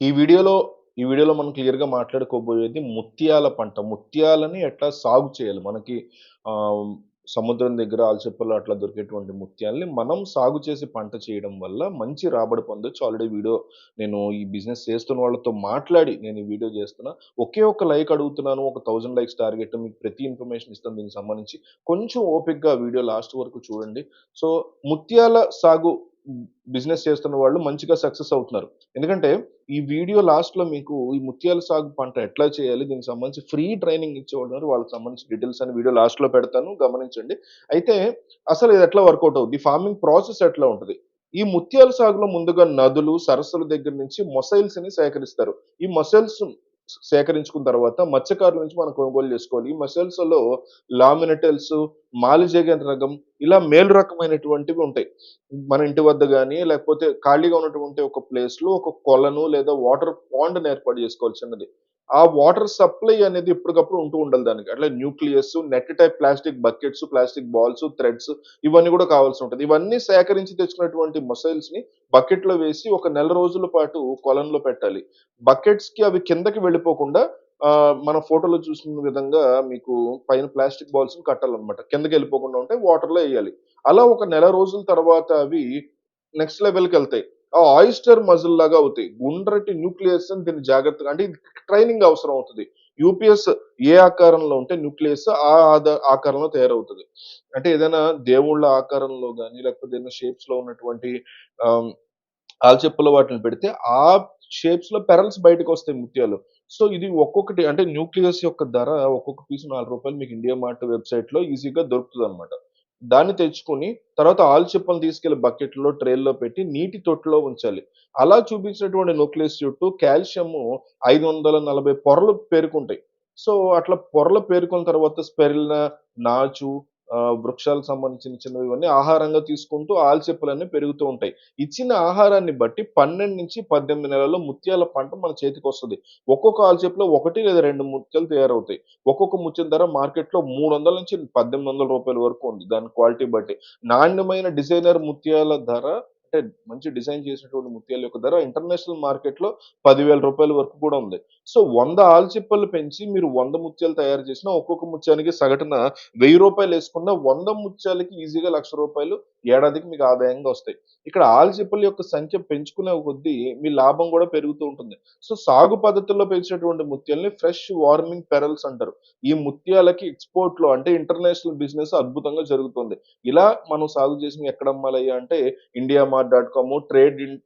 ఈ వీడియోలో ఈ వీడియోలో మనం క్లియర్‌గా మాట్లాడుకోబోయేది ముత్యాల పంట. ముత్యాలని ఎట్లా సాగు చేయాలి? మనకి ఆహ్, సముద్రం దగ్గర ఆల్చిప్పలు అట్లా దొరికేటువంటి ముత్యాల్ని మనం సాగు చేసి పంట చేయడం వల్ల మంచి రాబడి పొందొచ్చు. ఆల్రెడీ వీడియో నేను ఈ బిజినెస్ చేస్తున్న వాళ్ళతో మాట్లాడి నేను ఈ వీడియో చేస్తున్నా. ఒకే ఒక్క లైక్ అడుగుతున్నాను. ఒక 1000 లైక్స్ టార్గెట్. మీకు ప్రతి ఇన్ఫర్మేషన్ ఇస్తాను దీనికి సంబంధించి. కొంచెం ఓపికగా వీడియో లాస్ట్ వరకు చూడండి. సో, ముత్యాల సాగు బిజినెస్ చేస్తున్న వాళ్ళు మంచిగా సక్సెస్ అవుతున్నారు. ఎందుకంటే ఈ వీడియో లాస్ట్‌లో మీకు ఈ ముత్యాల సాగు పంట ఎట్లా చేయాలి? దీనికి సంబంధించి ఫ్రీ ట్రైనింగ్ ఇచ్చేవాళ్ళున్నారు. వాళ్ళకి సంబంధించిన డీటెయిల్స్ అన్ని వీడియో లాస్ట్‌లో పెడతాను గమనించండి. అయితే అసలు ఇది ఎట్లా వర్కౌట్ అవుద్ది? ఈ ఫార్మింగ్ ప్రాసెస్ ఎట్లా ఉంటది? ఈ ముత్యాల సాగులో ముందుగా నదులు, సరస్సుల దగ్గర నుంచి మొసైల్స్‌ని సేకరిస్తారు. ఈ మొసైల్స్ సేకరించుకున్న తర్వాత మత్స్యకారుల నుంచి మనం కొనుగోలు చేసుకోవాలి. ఈ మొసైల్స్‌లో లామినటెల్స్, మాలిజేగన్ రకం ఇలా మేలు రకమైనటువంటివి ఉంటాయి. మన ఇంటి వద్ద గాని, లేకపోతే ఖాళీగా ఉన్నటువంటి ఒక ప్లేస్‌లో ఒక కొలను లేదా వాటర్ పాండ్‌ని ఏర్పాటు చేసుకోవాలి చిన్నది. ఆ వాటర్ సప్లై అనేది ఎప్పటికప్పుడు ఉంటూ ఉండాలి దానికి. అట్లే nucleus, net type plastic buckets, plastic balls, threads ఇవన్నీ కూడా కావాల్సి ఉంటది. ఇవన్నీ సేకరించి తెచ్చుకున్నటువంటి మొసైల్స్‌ని బకెట్‌లో వేసి ఒక నెల రోజుల పాటు కొలనులో పెట్టాలి. బకెట్స్‌కి అవి కిందకి వెళ్ళిపోకుండా మన ఫోటోలో చూసిన విధంగా మీకు పైన ప్లాస్టిక్ బాల్స్‌ని కట్టాలన్నమాట. కిందకెళ్ళిపోకుండా ఉంటాయి. వాటర్‌లో ఎయ్యాలి. అలా ఒక నెల రోజుల తర్వాత అవి నెక్స్ట్ లెవెల్‌కెళ్తాయి. ఆ ఆయిస్టర్ మజిల్ లాగా అవుతాయి. గుండ్రటి న్యూక్లియస్ అని దీన్ని జాగ్రత్తగా అంటే ఇది ట్రైనింగ్ అవసరం అవుతది. యూపీఎస్ ఏ ఆకారంలో ఉంటే న్యూక్లియస్ ఆకారంలో తయారవుతది. అంటే ఏదైనా దేవుళ్ళ ఆకారంలో గాని, లేకపోతే ఏదైనా షేప్స్‌లో ఉన్నటువంటి ఆహ్, ఆల్చిప్పలు వాటిని పెడితే ఆ షేప్స్‌లో పెరల్స్ బయటకొస్తాయి ముత్యాలు. సో, ఇది ఒక్కొక్కటి అంటే న్యూక్లియస్ యొక్క ధర ఒక్కొక్క పీస్ రూ. 4 మీకు ఇండియా మార్ట్ వెబ్‌సైట్‌లో ఈజీగా దొరుకుతదనమాట. దాన్ని తెచ్చుకొని తర్వాత ఆల్చిప్పలను తీసుకెళ్ళి బకెట్‌లో, ట్రేల్లో పెట్టి నీటి తొట్టిలో ఉంచాలి. అలా చూపించినటువంటి న్యూక్లియస్ చుట్టూ కాల్షియము 540 పొరలు పేరుకుంటాయి. సో, అట్లా పొరలు పేరుకున్న తర్వాత స్పెరిల్నా, నాచు, వృక్షాలకు సంబంధించిన చిన్నవి ఇవన్నీ ఆహారంగా తీసుకుంటూ ఆల్చిప్పలన్నీ పెరుగుతూ ఉంటాయి. ఇచ్చిన ఆహారాన్ని బట్టి 12-18 నెలల్లో ముత్యాల పంట మన చేతికొస్తది. ఒక్కొక్క ఆల్చిప్పలో 1 లేదా 2 ముత్యాలు తయారవుతాయి. ఒక్కొక్క ముత్యం ధర మార్కెట్‌లో రూ. 300-1800 వరకు ఉంది. దాని క్వాలిటీ బట్టి. నాణ్యమైన డిజైనర్ ముత్యాల ధర అంటే మంచి డిజైన్ చేసినటువంటి ముత్యాల యొక్క ధర ఇంటర్నేషనల్ మార్కెట్‌లో రూ. 10,000 వరకు కూడా ఉంది. సో, 100 ఆల్చిప్పలు పెంచి మీరు 100 ముత్యాలు తయారు చేసినా ఒక్కొక్క ముత్యానికి సగటున రూ. 1000 యేసుకున్న 100 ముత్యాలకి ఈజీగా రూ. 1,00,000 ఏడాదికి మీకు ఆదాయంగా వస్తాయి. ఇక్కడ ఆల్చిప్పల యొక్క సంఖ్య పెంచుకునే కొద్దీ మీ లాభం గూడా పెరుగుతూ ఉంటుంది. సో, సాగు పద్ధతుల్లో పెంచినటువంటి ముత్యాల్ని ఫ్రెష్ వార్మింగ్ పెరల్స్ అంటారు. ఈ ముత్యాలకి ఎక్స్‌పోర్ట్‌లో అంటే ఇంటర్నేషనల్ బిజినెస్ అద్భుతంగా జరుగుతుంది. ఇలా మనం సాగు చేసినవి ఎక్కడ అమ్మాలయ్యా అంటే ఇండియామార్ట్.కామ్,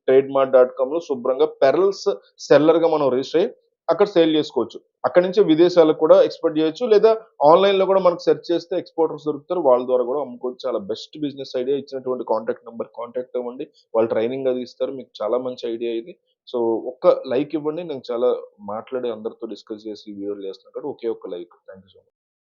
ట్రేడ్‌మార్ట్.కామ్‌లో శుభ్రంగా పెరల్స్ సెల్లర్‌గా మనం రిజిస్టర్ అయ్యి అక్కడ సేల్ చేసుకోవచ్చు. అక్కడి నుంచే విదేశాలకు కూడా ఎక్స్‌పోర్ట్ చేయొచ్చు. లేదా ఆన్‌లైన్‌లో కూడా మనకు సెర్చ్ చేస్తే ఎక్స్‌పోర్టర్స్ దొరుకుతారు. వాళ్ళ ద్వారా కూడా అమ్ముకోవచ్చు. చాలా బెస్ట్ బిజినెస్ ఐడియా ఇచ్చినటువంటి కాంటాక్ట్ నంబర్ కాంటాక్ట్ అవ్వండి. వాళ్ళు ట్రైనింగ్ అది ఇస్తారు. మీకు చాలా మంచి ఐడియా ఇది. సో, ఒక్క లైక్ ఇవ్వండి. నేను చాలా మాట్లాడి అందరితో డిస్కస్ చేసి వీడియోలు చేస్తున్నాను కాబట్టి ఒకే ఒక్క like. Thank you so much.